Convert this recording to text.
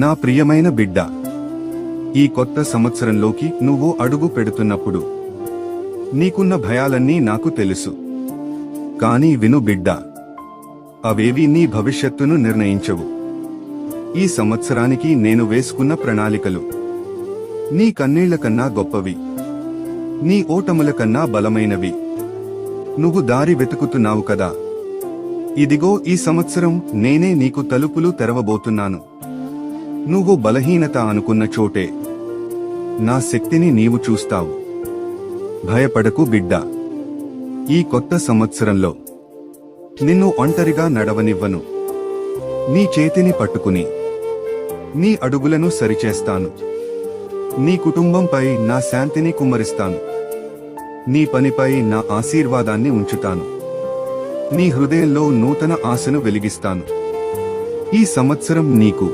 నా ప్రియమైన బిడ్డ, ఈ కొత్త సంవత్సరంలోకి నువ్వు అడుగు పెడుతున్నప్పుడు నీకున్న భయాలన్నీ నాకు తెలుసు. కానీ విను బిడ్డ, అవేవీ నీ భవిష్యత్తును నిర్ణయించవు. ఈ సంవత్సరానికి నేను వేసుకున్న ప్రణాళికలు నీ కన్నీళ్ల కన్నా గొప్పవి, నీ ఓటముల కన్నా బలమైనవి. నువ్వు దారి వెతుకుతున్నావు కదా, ఇదిగో ఈ సంవత్సరం నేనే నీకు తలుపులు తెరవబోతున్నాను. నువ్వు బలహీనత అనుకున్న చోటే నా శక్తిని నీవు చూస్తావు. భయపడకు బిడ్డా, ఈ కొత్త సంవత్సరంలో నిన్ను ఒంటరిగా నడవనివ్వను. నీ చేతిని పట్టుకుని నీ అడుగులను సరిచేస్తాను. నీ కుటుంబంపై నా శాంతిని కుమ్మరిస్తాను. నీ పనిపై నా ఆశీర్వాదాన్ని ఉంచుతాను. నీ హృదయంలో నూతన ఆశను వెలిగిస్తాను. ఈ సంవత్సరం నీకు